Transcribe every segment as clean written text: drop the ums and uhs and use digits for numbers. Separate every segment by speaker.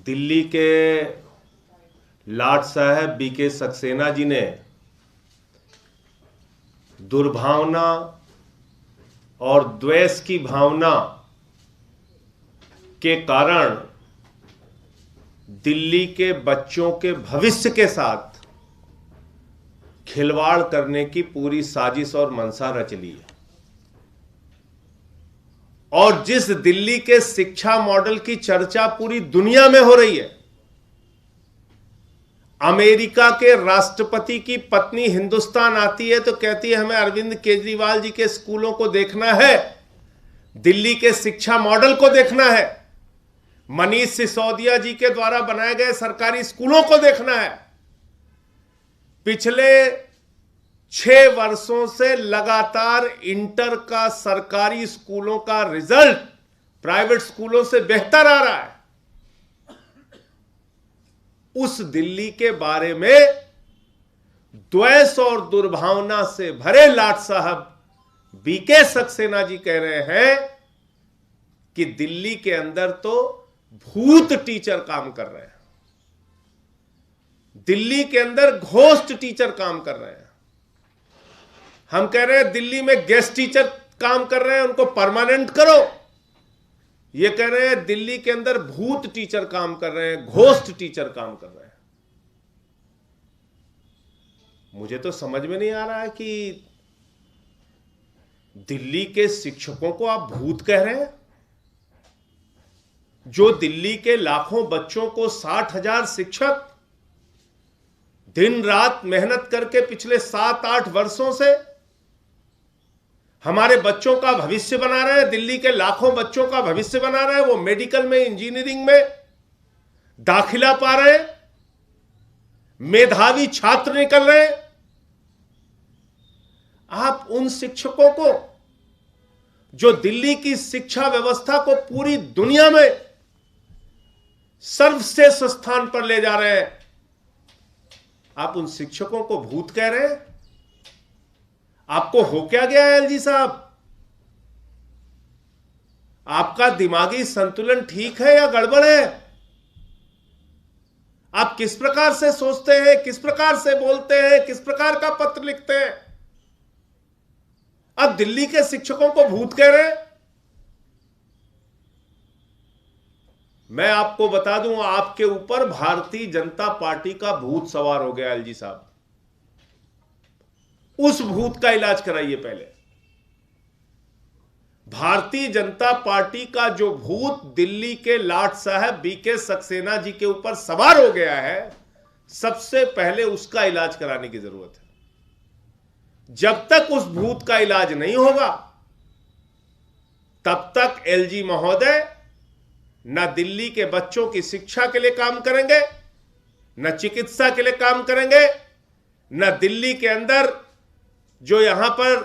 Speaker 1: दिल्ली के लाट साहब बीके सक्सेना जी ने दुर्भावना और द्वेष की भावना के कारण दिल्ली के बच्चों के भविष्य के साथ खिलवाड़ करने की पूरी साजिश और मंशा रच ली है। और जिस दिल्ली के शिक्षा मॉडल की चर्चा पूरी दुनिया में हो रही है, अमेरिका के राष्ट्रपति की पत्नी हिंदुस्तान आती है तो कहती है हमें अरविंद केजरीवाल जी के स्कूलों को देखना है, दिल्ली के शिक्षा मॉडल को देखना है, मनीष सिसोदिया जी के द्वारा बनाए गए सरकारी स्कूलों को देखना है। पिछले 6 वर्षों से लगातार इंटर का सरकारी स्कूलों का रिजल्ट प्राइवेट स्कूलों से बेहतर आ रहा है। उस दिल्ली के बारे में द्वेष और दुर्भावना से भरे लाट साहब बीके सक्सेना जी कह रहे हैं कि दिल्ली के अंदर तो भूत टीचर काम कर रहे हैं, दिल्ली के अंदर घोस्ट टीचर काम कर रहे हैं। हम कह रहे हैं दिल्ली में गेस्ट टीचर काम कर रहे हैं, उनको परमानेंट करो। ये कह रहे हैं दिल्ली के अंदर भूत टीचर काम कर रहे हैं, घोस्ट टीचर काम कर रहे हैं। मुझे तो समझ में नहीं आ रहा है कि दिल्ली के शिक्षकों को आप भूत कह रहे हैं, जो दिल्ली के लाखों बच्चों को 60,000 शिक्षक दिन रात मेहनत करके पिछले 7-8 वर्षों से हमारे बच्चों का भविष्य बना रहे हैं, दिल्ली के लाखों बच्चों का भविष्य बना रहे हैं। वो मेडिकल में, इंजीनियरिंग में दाखिला पा रहे हैं, मेधावी छात्र निकल रहे हैं। आप उन शिक्षकों को जो दिल्ली की शिक्षा व्यवस्था को पूरी दुनिया में सर्वश्रेष्ठ स्थान पर ले जा रहे हैं, आप उन शिक्षकों को भूत कह रहे हैं। आपको हो क्या गया एलजी साहब? आपका दिमागी संतुलन ठीक है या गड़बड़ है? आप किस प्रकार से सोचते हैं, किस प्रकार से बोलते हैं, किस प्रकार का पत्र लिखते हैं? आप दिल्ली के शिक्षकों को भूत कह रहे हैं। मैं आपको बता दूं, आपके ऊपर भारतीय जनता पार्टी का भूत सवार हो गया एलजी साहब। उस भूत का इलाज कराइए पहले। भारतीय जनता पार्टी का जो भूत दिल्ली के लाट साहब बीके सक्सेना जी के ऊपर सवार हो गया है, सबसे पहले उसका इलाज कराने की जरूरत है। जब तक उस भूत का इलाज नहीं होगा, तब तक एलजी महोदय न दिल्ली के बच्चों की शिक्षा के लिए काम करेंगे, न चिकित्सा के लिए काम करेंगे, न दिल्ली के अंदर जो यहां पर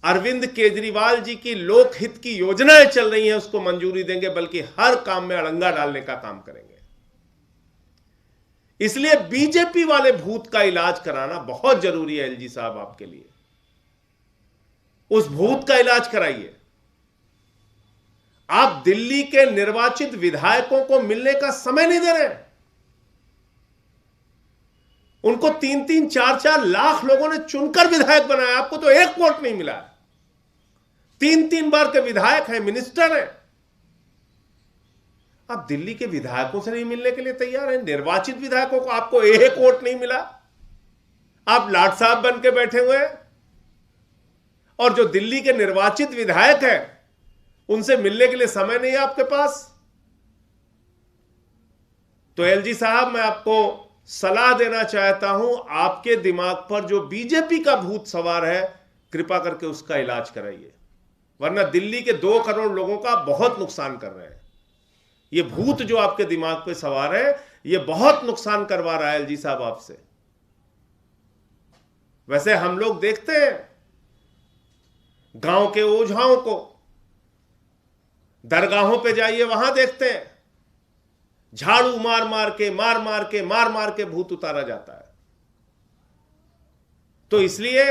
Speaker 1: अरविंद केजरीवाल जी की लोकहित की योजनाएं चल रही हैं उसको मंजूरी देंगे, बल्कि हर काम में अड़ंगा डालने का काम करेंगे। इसलिए बीजेपी वाले भूत का इलाज कराना बहुत जरूरी है एलजी साहब आपके लिए। उस भूत का इलाज कराइए। आप दिल्ली के निर्वाचित विधायकों को मिलने का समय नहीं दे रहे। उनको 3-3, 4-4 लाख लोगों ने चुनकर विधायक बनाया, आपको तो एक वोट नहीं मिला। 3-3 बार के विधायक हैं, मिनिस्टर हैं। आप दिल्ली के विधायकों से नहीं मिलने के लिए तैयार हैं, निर्वाचित विधायकों को आपको एक वोट नहीं मिला। आप लाट साहब बन के बैठे हुए हैं, और जो दिल्ली के निर्वाचित विधायक हैं उनसे मिलने के लिए समय नहीं है आपके पास। तो एलजी साहब, मैं आपको सलाह देना चाहता हूं, आपके दिमाग पर जो बीजेपी का भूत सवार है, कृपा करके उसका इलाज कराइए, वरना दिल्ली के 2 करोड़ लोगों का बहुत नुकसान कर रहे हैं। ये भूत जो आपके दिमाग पे सवार है, ये बहुत नुकसान करवा रहा है एलजी साहब आपसे। वैसे हम लोग देखते हैं गांव के ओझाओं को, दरगाहों पे जाइए, वहां देखते हैं झाड़ू मार मार के भूत उतारा जाता है। तो इसलिए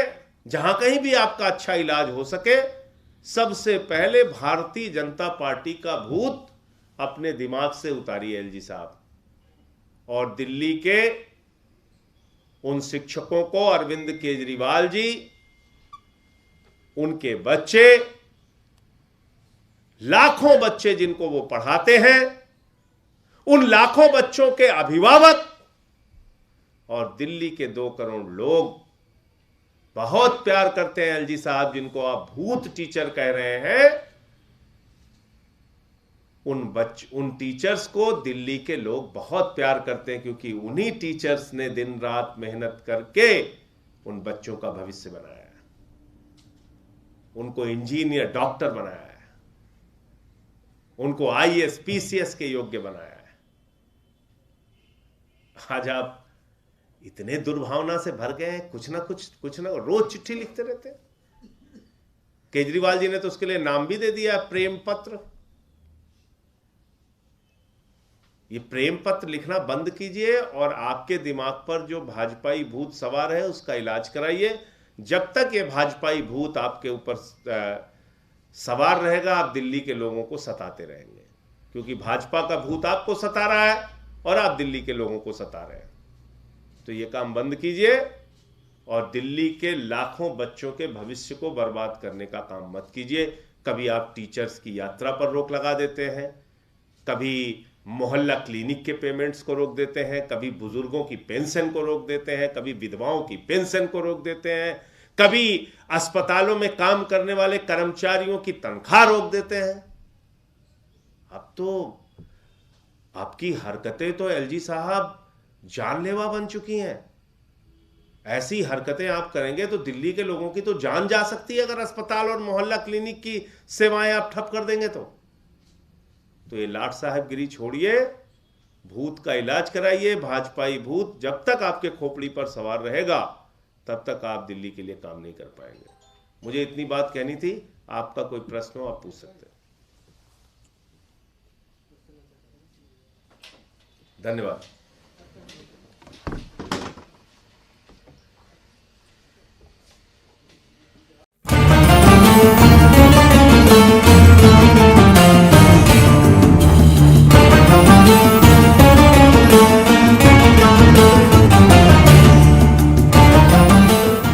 Speaker 1: जहां कहीं भी आपका अच्छा इलाज हो सके, सबसे पहले भारतीय जनता पार्टी का भूत अपने दिमाग से उतारिए एलजी साहब। और दिल्ली के उन शिक्षकों को अरविंद केजरीवाल जी, उनके बच्चे, लाखों बच्चे जिनको वो पढ़ाते हैं, उन लाखों बच्चों के अभिभावक और दिल्ली के 2 करोड़ लोग बहुत प्यार करते हैं एलजी साहब, जिनको आप भूत टीचर कह रहे हैं। उन टीचर्स को दिल्ली के लोग बहुत प्यार करते हैं, क्योंकि उन्हीं टीचर्स ने दिन रात मेहनत करके उन बच्चों का भविष्य बनाया है, उनको इंजीनियर, डॉक्टर बनाया है, उनको आईएएस, पीसीएस के योग्य बनाया है। आज आप इतने दुर्भावना से भर गए हैं, कुछ ना रोज चिट्ठी लिखते रहते हैं। केजरीवाल जी ने तो उसके लिए नाम भी दे दिया, प्रेम पत्र। ये प्रेम पत्र लिखना बंद कीजिए और आपके दिमाग पर जो भाजपाई भूत सवार है उसका इलाज कराइए। जब तक ये भाजपाई भूत आपके ऊपर सवार रहेगा, आप दिल्ली के लोगों को सताते रहेंगे, क्योंकि भाजपा का भूत आपको सता रहा है और आप दिल्ली के लोगों को सता रहे हैं। तो ये काम बंद कीजिए और दिल्ली के लाखों बच्चों के भविष्य को बर्बाद करने का काम मत कीजिए। कभी आप टीचर्स की यात्रा पर रोक लगा देते हैं, कभी मोहल्ला क्लिनिक के पेमेंट्स को रोक देते हैं, कभी बुजुर्गों की पेंशन को रोक देते हैं, कभी विधवाओं की पेंशन को रोक देते हैं, कभी अस्पतालों में काम करने वाले कर्मचारियों की तनख्वाह रोक देते हैं। अब तो आपकी हरकतें तो एलजी साहब जानलेवा बन चुकी हैं। ऐसी हरकतें आप करेंगे तो दिल्ली के लोगों की तो जान जा सकती है, अगर अस्पताल और मोहल्ला क्लिनिक की सेवाएं आप ठप कर देंगे तो ये लाट साहबगिरी छोड़िए, भूत का इलाज कराइए। भाजपाई भूत जब तक आपके खोपड़ी पर सवार रहेगा तब तक आप दिल्ली के लिए काम नहीं कर पाएंगे। मुझे इतनी बात कहनी थी। आपका कोई प्रश्न हो आप पूछ सकते हैं। धन्यवाद।